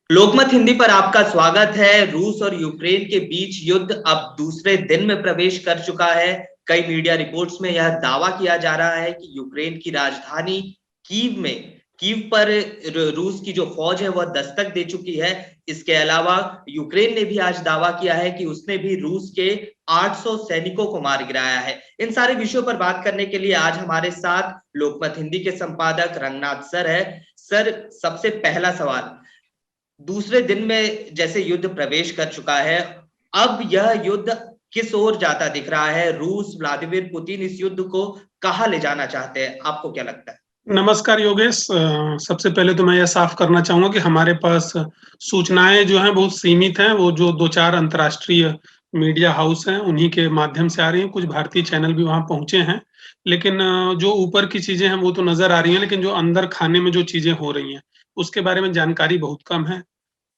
लोकमत हिंदी पर आपका स्वागत है। रूस और यूक्रेन के बीच युद्ध अब दूसरे दिन में प्रवेश कर चुका है। कई मीडिया रिपोर्ट्स में यह दावा किया जा रहा है कि यूक्रेन की राजधानी कीव पर रूस की जो फौज है वह दस्तक दे चुकी है। इसके अलावा यूक्रेन ने भी आज दावा किया है कि उसने भी रूस के 800 सैनिकों को मार गिराया है। इन सारे विषयों पर बात करने के लिए आज हमारे साथ लोकमत हिंदी के संपादक रंगनाथ सर है। सर, सबसे पहला सवाल, दूसरे दिन में जैसे युद्ध प्रवेश कर चुका है, अब यह युद्ध किस ओर जाता दिख रहा है? रूस, व्लादिमीर पुतिन इस युद्ध को कहां ले जाना चाहते हैं? आपको क्या लगता है? नमस्कार योगेश। सबसे पहले तो मैं यह साफ करना चाहूंगा कि हमारे पास सूचनाएं जो हैं बहुत सीमित हैं। वो जो दो चार अंतर्राष्ट्रीय मीडिया हाउस हैं उन्हीं के माध्यम से आ रही हैं। कुछ भारतीय चैनल भी वहां पहुंचे हैं, लेकिन जो ऊपर की चीजें हैं वो तो नजर आ रही हैं, लेकिन जो अंदर खाने में जो चीजें हो रही हैं उसके बारे में जानकारी बहुत कम है।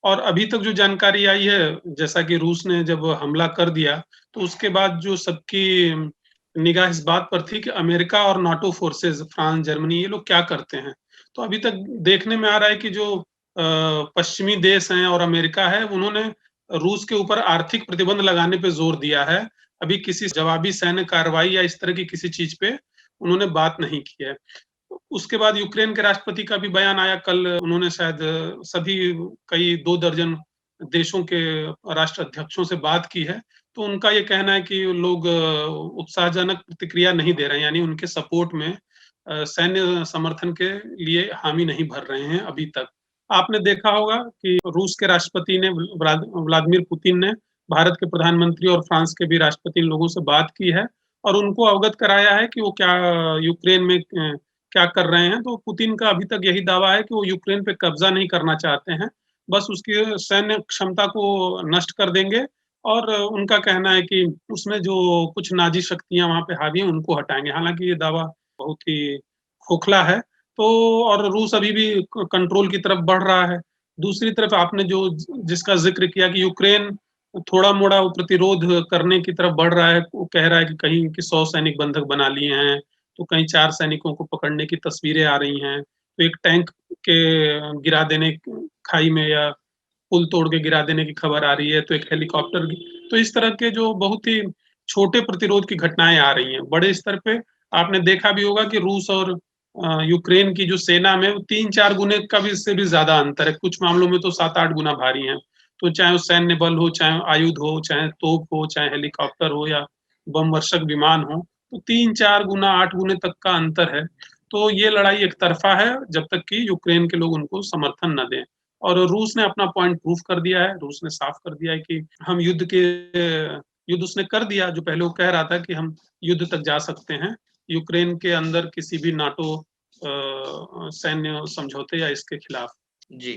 और अभी तक जो जानकारी आई है, जैसा कि रूस ने जब हमला कर दिया तो उसके बाद जो सबकी निगाह इस बात पर थी कि अमेरिका और नाटो फोर्सेस, फ्रांस, जर्मनी, ये लोग क्या करते हैं। तो अभी तक देखने में आ रहा है कि जो पश्चिमी देश हैं और अमेरिका है, उन्होंने रूस के ऊपर आर्थिक प्रतिबंध लगाने पे जोर दिया है। अभी किसी जवाबी सैन्य कार्रवाई या इस तरह की किसी चीज पे उन्होंने बात नहीं की है। उसके बाद यूक्रेन के राष्ट्रपति का भी बयान आया कल। उन्होंने शायद सभी कई 2 दर्जन देशों के राष्ट्र अध्यक्षों से बात की है। तो उनका ये कहना है कि लोग उत्साहजनक प्रतिक्रिया नहीं दे रहे हैं, यानी उनके सपोर्ट में सैन्य समर्थन के लिए हामी नहीं भर रहे हैं अभी तक। आपने देखा होगा कि रूस के राष्ट्रपति ने, व्लादिमीर पुतिन ने, भारत के प्रधानमंत्री और फ्रांस के भी राष्ट्रपति, इन लोगों से बात की है और उनको अवगत कराया है कि वो क्या यूक्रेन में क्या कर रहे हैं। तो पुतिन का अभी तक यही दावा है कि वो यूक्रेन पे कब्जा नहीं करना चाहते हैं, बस उसकी सैन्य क्षमता को नष्ट कर देंगे। और उनका कहना है कि उसमें जो कुछ नाजी शक्तियां वहां पे हावी हैं उनको हटाएंगे। हालांकि ये दावा बहुत ही खोखला है। तो और रूस अभी भी कंट्रोल की तरफ बढ़ रहा है। दूसरी तरफ आपने जो जिसका जिक्र किया कि यूक्रेन थोड़ा मोड़ा वो प्रतिरोध करने की तरफ बढ़ रहा है। वो कह रहा है कि कहीं कि 100 सैनिक बंधक बना लिए हैं, तो कहीं 4 सैनिकों को पकड़ने की तस्वीरें आ रही हैं। तो एक टैंक के गिरा देने, खाई में या पुल तोड़ के गिरा देने की खबर आ रही है, तो एक हेलीकॉप्टर की। तो इस तरह के जो बहुत ही छोटे प्रतिरोध की घटनाएं आ रही हैं। बड़े स्तर पे आपने देखा भी होगा कि रूस और यूक्रेन की जो सेना में 3-4 गुने का भी, इससे भी ज्यादा अंतर है। कुछ मामलों में तो 7-8 गुना भारी है। तो चाहे वो सैन्य बल हो, चाहे आयुध हो, चाहे तोप हो, चाहे हेलीकॉप्टर हो या बम वर्षक विमान हो, तो 3-4 गुना, 8 गुने तक का अंतर है। तो ये लड़ाई एक तरफा है जब तक कि यूक्रेन के लोग उनको समर्थन न दें। और रूस ने अपना पॉइंट प्रूफ कर दिया है। रूस ने साफ कर दिया है कि हम युद्ध उसने कर दिया। जो पहले वो कह रहा था कि हम युद्ध तक जा सकते हैं यूक्रेन के अंदर किसी भी नाटो सैन्य समझौते या इसके खिलाफ। जी।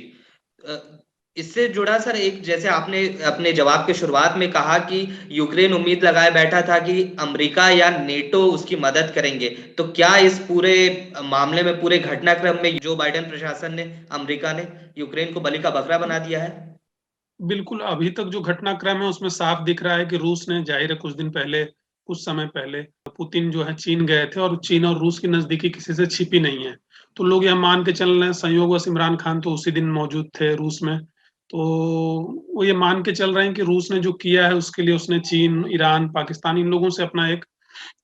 इससे जुड़ा सर, एक जैसे आपने अपने जवाब के शुरुआत में कहा कि यूक्रेन उम्मीद लगाए बैठा था कि अमेरिका या नेटो उसकी मदद करेंगे, तो क्या इस पूरे मामले में, पूरे घटनाक्रम में जो बाइडेन प्रशासन ने, अमेरिका ने यूक्रेन को बलि का बकरा बना दिया है? बिल्कुल, अभी तक जो घटनाक्रम है उसमें साफ दिख रहा है कि रूस ने, जाहिर है, कुछ समय पहले पुतिन जो है चीन गए थे और चीन और रूस की नजदीकी किसी से छिपी नहीं है। तो लोग यह मान के चल रहे हैं, संयोगवश इमरान खान तो उसी दिन मौजूद थे रूस में। तो वो ये मान के चल रहे हैं कि रूस ने जो किया है उसके लिए उसने चीन, ईरान, पाकिस्तान, इन लोगों से अपना एक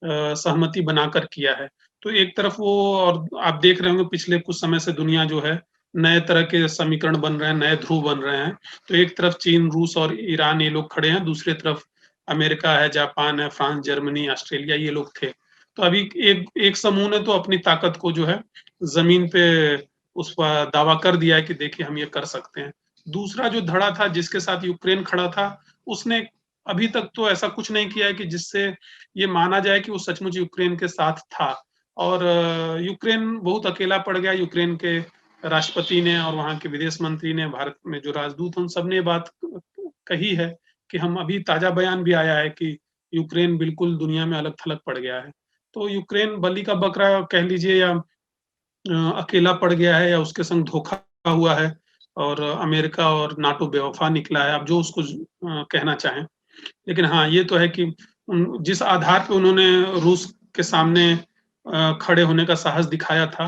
सहमति बनाकर किया है। तो एक तरफ वो, और आप देख रहे होंगे पिछले कुछ समय से दुनिया जो है, नए तरह के समीकरण बन रहे हैं, नए ध्रुव बन रहे हैं। तो एक तरफ चीन, रूस और ईरान, ये लोग खड़े हैं, दूसरी तरफ अमेरिका है, जापान है, फ्रांस, जर्मनी, ऑस्ट्रेलिया, ये लोग थे। तो अभी एक एक समूह ने तो अपनी ताकत को जो है जमीन पे उस पर दावा कर दिया है कि देखिए हम ये कर सकते हैं। दूसरा जो धड़ा था जिसके साथ यूक्रेन खड़ा था, उसने अभी तक तो ऐसा कुछ नहीं किया है कि जिससे ये माना जाए कि वो सचमुच यूक्रेन के साथ था। और यूक्रेन बहुत अकेला पड़ गया। यूक्रेन के राष्ट्रपति ने और वहां के विदेश मंत्री ने, भारत में जो राजदूत, उन सब ने बात कही है कि हम, अभी ताजा बयान भी आया है कि यूक्रेन बिल्कुल दुनिया में अलग थलग पड़ गया है। तो यूक्रेन बलि का बकरा कह लीजिए, या अकेला पड़ गया है, या उसके संग धोखा हुआ है और अमेरिका और नाटो बेवफा निकला है। आप जो उसको कहना चाहें। लेकिन हाँ, ये तो है कि जिस आधार पे उन्होंने रूस के सामने खड़े होने का साहस दिखाया था,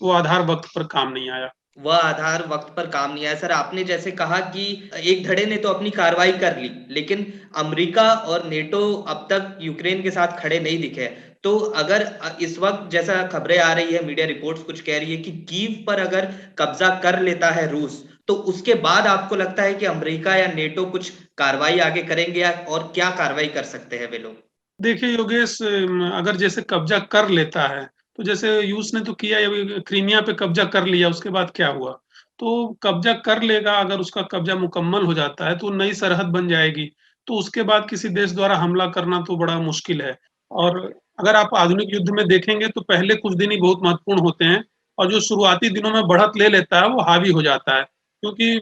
वो आधार वक्त पर काम नहीं आया। वह आधार वक्त पर काम नहीं आया। सर आपने जैसे कहा कि एक धड़े ने तो अपनी कार्रवाई कर ली, लेकिन अमेरिका और नेटो अब तक यूक्रेन के साथ खड़े नहीं दिखे। तो अगर इस वक्त जैसा खबरें आ रही है, मीडिया रिपोर्ट्स कुछ कह रही है कि कीव पर अगर कब्जा कर लेता है रूस, तो उसके बाद आपको लगता है कि अमेरिका या नेटो कुछ कार्रवाई आगे करेंगे, या और क्या कार्रवाई कर सकते हैं वे लोग? देखिए योगेश, अगर जैसे कब्जा कर लेता है, तो जैसे रूस ने तो किया, क्रीमिया पे कब्जा कर लिया, उसके बाद क्या हुआ? तो कब्जा कर लेगा, अगर उसका कब्जा मुकम्मल हो जाता है तो नई सरहद बन जाएगी, तो उसके बाद किसी देश द्वारा हमला करना तो बड़ा मुश्किल है। और अगर आप आधुनिक युद्ध में देखेंगे तो पहले कुछ दिन ही बहुत महत्वपूर्ण होते हैं, और जो शुरुआती दिनों में बढ़त ले लेता है वो हावी हो जाता है, क्योंकि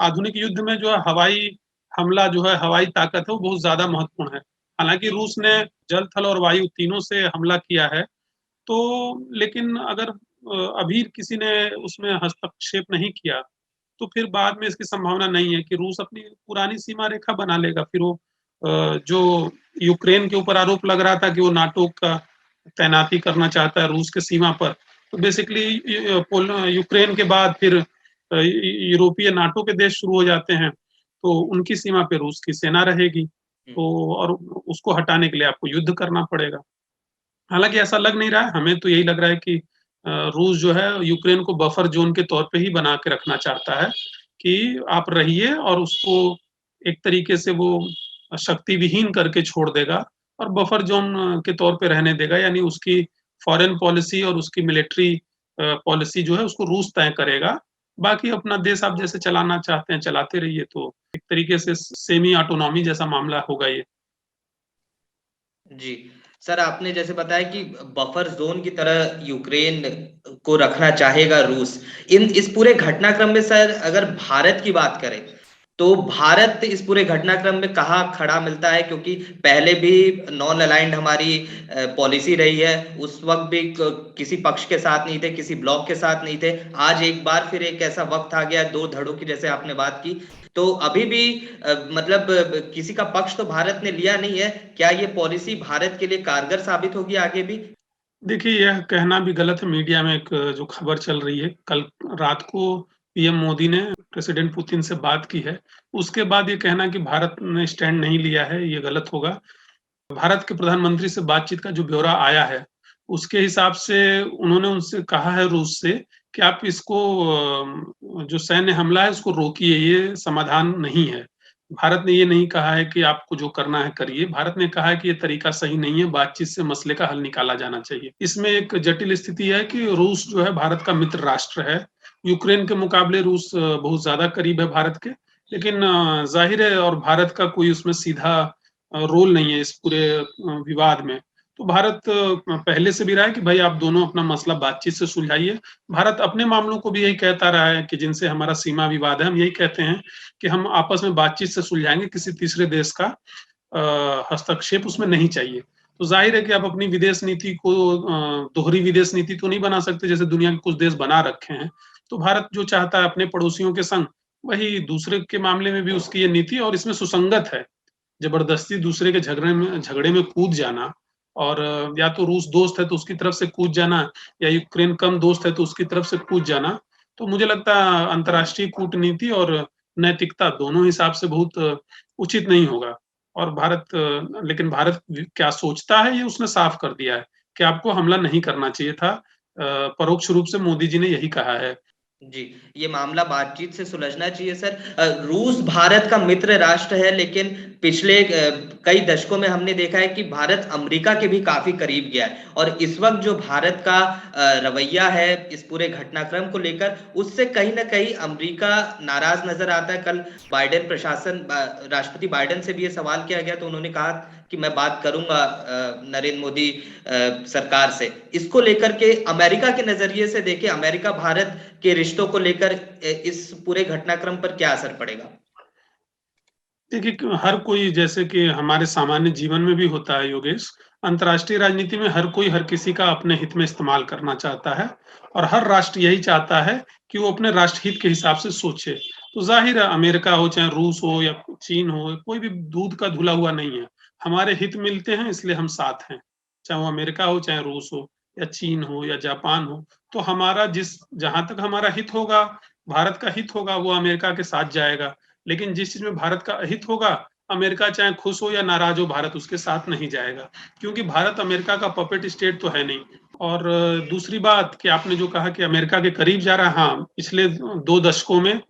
आधुनिक युद्ध में जो है हवाई हमला, जो है हवाई ताकत है, वो बहुत ज्यादा महत्वपूर्ण है। हालांकि रूस ने जल, थल और वायु तीनों से हमला किया है, तो लेकिन अगर अभी किसी ने उसमें हस्तक्षेप नहीं किया, तो फिर बाद में इसकी संभावना नहीं है कि रूस अपनी पुरानी सीमा रेखा बना लेगा। फिर वो जो यूक्रेन के ऊपर आरोप लग रहा था कि वो नाटो का तैनाती करना चाहता है रूस के सीमा पर, तो बेसिकली यूक्रेन के बाद फिर यूरोपीय नाटो के देश शुरू हो जाते हैं, तो उनकी सीमा पे रूस की सेना रहेगी, तो और उसको हटाने के लिए आपको युद्ध करना पड़ेगा। हालांकि ऐसा लग नहीं रहा है, हमें तो यही लग रहा है कि रूस जो है यूक्रेन को बफर जोन के तौर पे ही बना के रखना चाहता है, कि आप रहिए, और उसको एक तरीके से वो शक्ति विहीन करके छोड़ देगा और बफर जोन के तौर पे रहने देगा, यानी उसकी फॉरेन पॉलिसी और उसकी मिलिट्री पॉलिसी जो है उसको रूस तय करेगा। बाकी अपना देश आप जैसे चलाना चाहते हैं चलाते रहिए, तो एक तरीके से सेमी ऑटोनॉमी जैसा मामला होगा ये। जी। सर आपने जैसे बताया कि बफर जोन की तरह यूक्रेन को रखना चाहेगा रूस। इन इस पूरे घटनाक्रम में सर अगर भारत की बात करें, तो भारत इस पूरे घटनाक्रम में कहाँ खड़ा मिलता है? क्योंकि पहले भी नॉन अलाइंड हमारी पॉलिसी रही है, उस वक्त भी किसी पक्ष के साथ नहीं थे, किसी ब्लॉक के साथ नहीं थे। आज एक बार फिर एक ऐसा वक्त आ गया, दो धड़ों की जैसे आपने बात की, तो अभी भी मतलब किसी का पक्ष तो भारत ने लिया नहीं है। क्या ये पॉलिसी भारत के लिए कारगर साबित होगी आगे भी? देखिए, यह कहना भी गलत है। मीडिया में एक जो खबर चल रही है, कल रात को पीएम मोदी ने प्रेसिडेंट पुतिन से बात की है, उसके बाद ये कहना कि भारत ने स्टैंड नहीं लिया है, ये गलत होगा। भारत के प्रधानमंत्री से बातचीत का जो ब्यौरा आया है, उसके हिसाब से उन्होंने उनसे कहा है, रूस से, कि आप इसको जो सैन्य हमला है उसको रोकिए, ये समाधान नहीं है। भारत ने ये नहीं कहा है कि आपको जो करना है करिए, भारत ने कहा है कि ये तरीका सही नहीं है, बातचीत से मसले का हल निकाला जाना चाहिए। इसमें एक जटिल स्थिति है कि रूस जो है भारत का मित्र राष्ट्र है, यूक्रेन के मुकाबले रूस बहुत ज्यादा करीब है भारत के, लेकिन जाहिर है, और भारत का कोई उसमें सीधा रोल नहीं है इस पूरे विवाद में। तो भारत पहले से भी रहा है कि भाई आप दोनों अपना मसला बातचीत से सुलझाइए। भारत अपने मामलों को भी यही कहता रहा है कि जिनसे हमारा सीमा विवाद है, हम यही कहते हैं कि हम आपस में बातचीत से सुलझाएंगे, किसी तीसरे देश का हस्तक्षेप उसमें नहीं चाहिए। तो जाहिर है कि आप अपनी विदेश नीति को दोहरी विदेश नीति तो नहीं बना सकते जैसे दुनिया के कुछ देश बना रखे हैं। तो भारत जो चाहता है अपने पड़ोसियों के संग, वही दूसरे के मामले में भी उसकी ये नीति, और इसमें सुसंगत है। जबरदस्ती दूसरे के झगड़े में कूद जाना, और या तो रूस दोस्त है तो उसकी तरफ से कूद जाना, या यूक्रेन कम दोस्त है तो उसकी तरफ से कूद जाना, तो मुझे लगता है अंतर्राष्ट्रीय कूटनीति और नैतिकता दोनों हिसाब से बहुत उचित नहीं होगा। और लेकिन भारत क्या सोचता है ये उसने साफ कर दिया है कि आपको हमला नहीं करना चाहिए था। परोक्ष रूप से मोदी जी ने यही कहा है। जी, ये मामला बातचीत से सुलझना चाहिए सर। रूस भारत का मित्र राष्ट्र है, लेकिन पिछले कई दशकों में हमने देखा है कि भारत अमेरिका के भी काफी करीब गया है, और इस वक्त जो भारत का रवैया है इस पूरे घटनाक्रम को लेकर, उससे कहीं ना कहीं अमेरिका नाराज नजर आता है। कल बाइडेन प्रशासन, राष्ट्रपति बाइडेन से भी ये सवाल किया गया, तो उन्होंने कहा कि मैं बात करूंगा नरेंद्र मोदी सरकार से। इसको लेकर के अमेरिका के नजरिए से देखें, अमेरिका भारत के रिश्तों को लेकर इस पूरे घटनाक्रम पर क्या असर पड़ेगा? देखिए, हर कोई, जैसे कि हमारे सामान्य जीवन में भी होता है योगेश, अंतर्राष्ट्रीय राजनीति में हर कोई हर किसी का अपने हित में इस्तेमाल करना चाहता है, और हर राष्ट्र यही चाहता है कि वो अपने राष्ट्रहित के हिसाब से सोचे। तो जाहिर है, अमेरिका हो चाहे रूस हो या चीन हो, कोई भी दूध का धुला हुआ नहीं है। हमारे हित मिलते हैं इसलिए हम साथ हैं, चाहे वो अमेरिका हो चाहे रूस हो। या चीन हो या जापान हो, तो हमारा जहां तक हमारा हित होगा, भारत का हित होगा, वो अमेरिका के साथ जाएगा। लेकिन जिस चीज में भारत का अहित होगा, अमेरिका चाहे खुश हो या नाराज हो, भारत उसके साथ नहीं जाएगा, क्योंकि भारत अमेरिका का पपेट स्टेट तो है नहीं। और दूसरी बात कि आपने जो कहा कि अमेरिका के करीब जा रहा है, हाँ, पिछले 2 दशकों में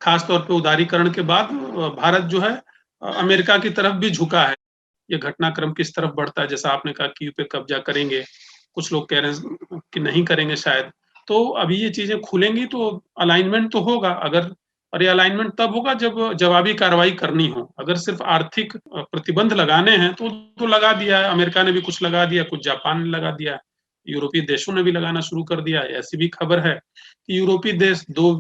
खास तौर पे उदारीकरण के बाद भारत जो है अमेरिका की तरफ भी झुका है। ये घटनाक्रम किस तरफ बढ़ता है, जैसा आपने कहा कि पे कब्जा करेंगे, कुछ लोग कह रहे हैं कि नहीं करेंगे शायद। तो अभी ये चीजें खुलेंगी तो अलाइनमेंट तो होगा, अगर और ये अलाइनमेंट तब होगा जब जवाबी कार्रवाई करनी हो। अगर सिर्फ आर्थिक प्रतिबंध लगाने हैं तो लगा दिया है, अमेरिका ने भी कुछ लगा दिया, कुछ जापान ने लगा दिया, यूरोपीय देशों ने भी लगाना शुरू कर दिया। ऐसी भी खबर है कि यूरोपीय देश दो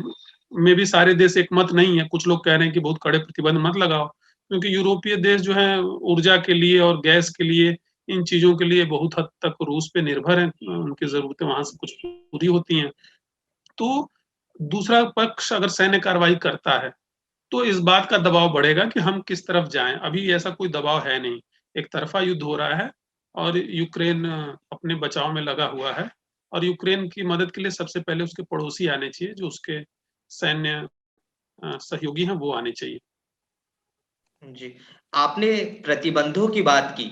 में भी सारे देश एक मत नहीं है, कुछ लोग कह रहे हैं कि बहुत कड़े प्रतिबंध मत लगाओ, क्योंकि यूरोपीय देश जो है ऊर्जा के लिए और गैस के लिए, इन चीजों के लिए बहुत हद तक रूस पे निर्भर है, उनकी जरूरतें वहां से कुछ पूरी होती हैं। तो दूसरा पक्ष अगर सैन्य कार्रवाई करता है तो इस बात का दबाव बढ़ेगा कि हम किस तरफ जाएं। अभी ऐसा कोई दबाव है नहीं, एक तरफा युद्ध हो रहा है और यूक्रेन अपने बचाव में लगा हुआ है, और यूक्रेन की मदद के लिए सबसे पहले उसके पड़ोसी आने चाहिए, जो उसके सैन्य सहयोगी हैं वो आने चाहिए। जी, आपने प्रतिबंधों की बात की,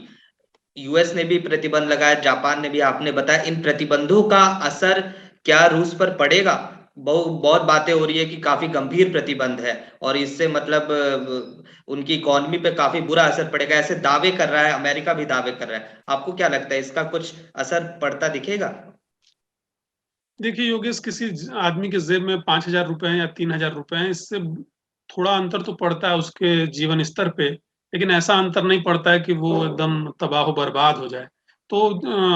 यूएस ने भी प्रतिबंध लगाया, जापान ने भी, आपने बताया इन प्रतिबंधों का असर क्या रूस पर पड़ेगा? बहुत बातें हो रही है कि काफी गंभीर प्रतिबंध है और इससे मतलब उनकी इकोनॉमी पे काफी बुरा असर पड़ेगा, ऐसे दावे कर रहा है, अमेरिका भी दावे कर रहा है। आपको क्या लगता है, इसका कुछ असर पड़ता दिखेगा? देखिए योगेश, किसी आदमी के जेब में 5,000 रुपए हैं या 3,000 रुपए हैं, इससे थोड़ा अंतर तो पड़ता है उसके जीवन स्तर पे, लेकिन ऐसा अंतर नहीं पड़ता है कि वो एकदम तबाह बर्बाद हो जाए। तो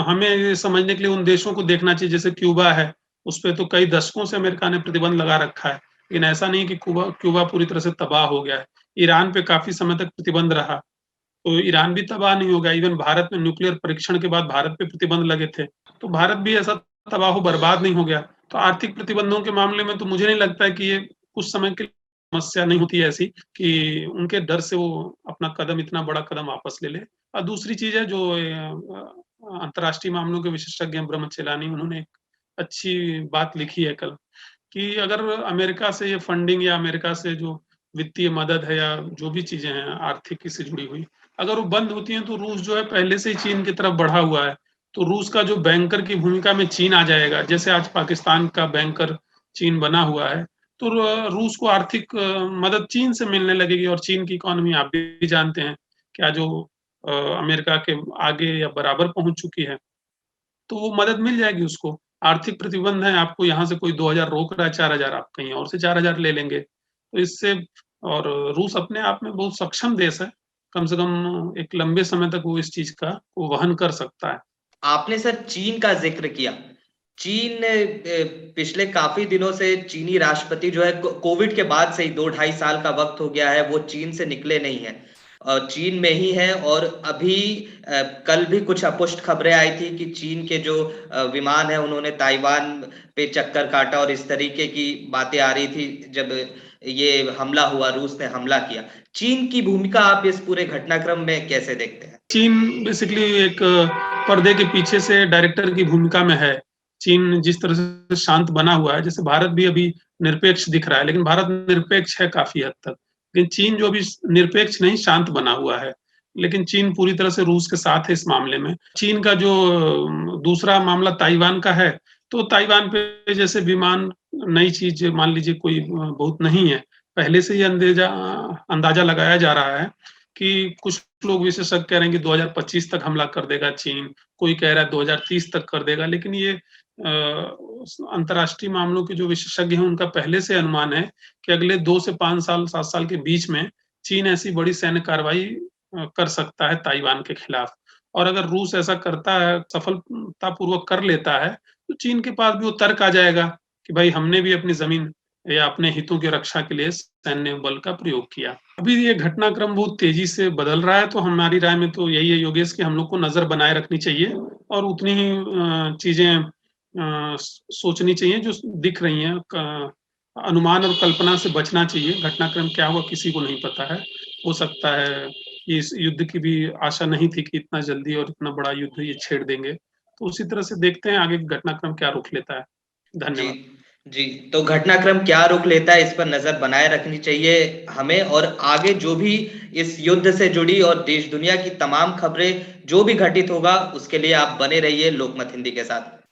हमें ये समझने के लिए उन देशों को देखना चाहिए, जैसे क्यूबा है, उस पर तो कई दशकों से अमेरिका ने प्रतिबंध लगा रखा है, लेकिन ऐसा नहीं कि क्यूबा पूरी तरह से तबाह हो गया है। ईरान पे काफी समय तक प्रतिबंध रहा, तो ईरान भी तबाह नहीं हो गया। इवन भारत में न्यूक्लियर परीक्षण के बाद भारत पे प्रतिबंध लगे थे, तो भारत भी ऐसा तबाह बर्बाद नहीं हो गया। तो आर्थिक प्रतिबंधों के मामले में तो मुझे नहीं लगता है कि ये कुछ समय के लिए समस्या नहीं होती है ऐसी कि उनके डर से वो अपना कदम, इतना बड़ा कदम वापस ले ले। और दूसरी चीज है, जो अंतर्राष्ट्रीय मामलों के विशेषज्ञ हैं ब्रह्मचेलानी, उन्होंने एक अच्छी बात लिखी है कल, कि अगर अमेरिका से ये फंडिंग या अमेरिका से जो वित्तीय मदद है या जो भी चीजें हैं आर्थिक से जुड़ी हुई, अगर वो बंद होती हैं तो रूस जो है पहले से ही चीन की तरफ बढ़ा हुआ है, तो रूस का जो बैंकर की भूमिका में चीन आ जाएगा, जैसे आज पाकिस्तान का बैंकर चीन बना हुआ है, तो रूस को आर्थिक मदद चीन से मिलने लगेगी। और चीन की इकोनॉमी आप भी जानते हैं क्या, जो अमेरिका के आगे या बराबर पहुंच चुकी है, तो वो मदद मिल जाएगी उसको। आर्थिक प्रतिबंध है, आपको यहाँ से कोई 2,000 रोक रहा है, 4,000 आप कहीं और से 4,000 ले लेंगे, तो इससे। और रूस अपने आप में बहुत सक्षम देश है, कम से कम एक लंबे समय तक वो इस चीज का वो वहन कर सकता है। आपने सर चीन का जिक्र किया। चीन ने पिछले काफी दिनों से चीनी राष्ट्रपति जो है, कोविड के बाद से ही 2-2.5 साल का वक्त हो गया है, वो चीन से निकले नहीं है, चीन में ही है। और अभी कल भी कुछ अपुष्ट खबरें आई थी कि चीन के जो विमान है उन्होंने ताइवान पे चक्कर काटा, और इस तरीके की बातें आ रही थी जब ये हमला हुआ, रूस ने हमला किया। चीन की भूमिका आप इस पूरे घटनाक्रम में कैसे देखते हैं? चीन बेसिकली एक पर्दे के पीछे से डायरेक्टर की भूमिका में है। चीन जिस तरह से शांत बना हुआ है, जैसे भारत भी अभी निरपेक्ष दिख रहा है, लेकिन भारत निरपेक्ष है काफी हद तक, लेकिन चीन जो अभी निरपेक्ष नहीं, शांत बना हुआ है। लेकिन चीन पूरी तरह से रूस के साथ है इस मामले में। चीन का जो दूसरा मामला ताइवान का है, तो ताइवान पे जैसे विमान नई चीज मान लीजिए कोई बहुत नहीं है, पहले से ही अंदाजा लगाया जा रहा है कि कुछ लोग विशेषज्ञ कह रहे हैं कि 2025 तक हमला कर देगा चीन, कोई कह रहा है 2030 तक कर देगा। लेकिन ये अंतर्राष्ट्रीय मामलों के जो विशेषज्ञ हैं उनका पहले से अनुमान है कि अगले 2 से 5 साल 7 साल के बीच में चीन ऐसी बड़ी सैन्य कार्रवाई कर सकता है ताइवान के खिलाफ। और अगर रूस ऐसा करता है, सफलतापूर्वक कर लेता है, तो चीन के पास भी वो तर्क आ जाएगा कि भाई हमने भी अपनी जमीन या अपने हितों की रक्षा के लिए सैन्य बल का प्रयोग किया। अभी ये घटनाक्रम बहुत तेजी से बदल रहा है, तो हमारी राय में तो यही है योगेश कि हम लोग को नजर बनाए रखनी चाहिए और उतनी ही चीजें सोचनी चाहिए जो दिख रही हैं। अनुमान और कल्पना से बचना चाहिए। घटनाक्रम क्या हुआ किसी को नहीं पता है। हो सकता है कि इस युद्ध की भी आशा नहीं थी कि इतना जल्दी और इतना बड़ा युद्ध ये छेड़ देंगे, तो उसी तरह से देखते हैं आगे घटनाक्रम क्या रुख लेता है। जी, धन्यवाद। जी। तो घटनाक्रम क्या रुख लेता है, इस पर नज़र बनाए रखनी चाहिए हमें, और आगे जो भी इस युद्ध से जुड़ी और देश दुनिया की तमाम खबरें जो भी घटित होगा, उसके लिए आप बने रहिए लोकमत हिंदी के साथ।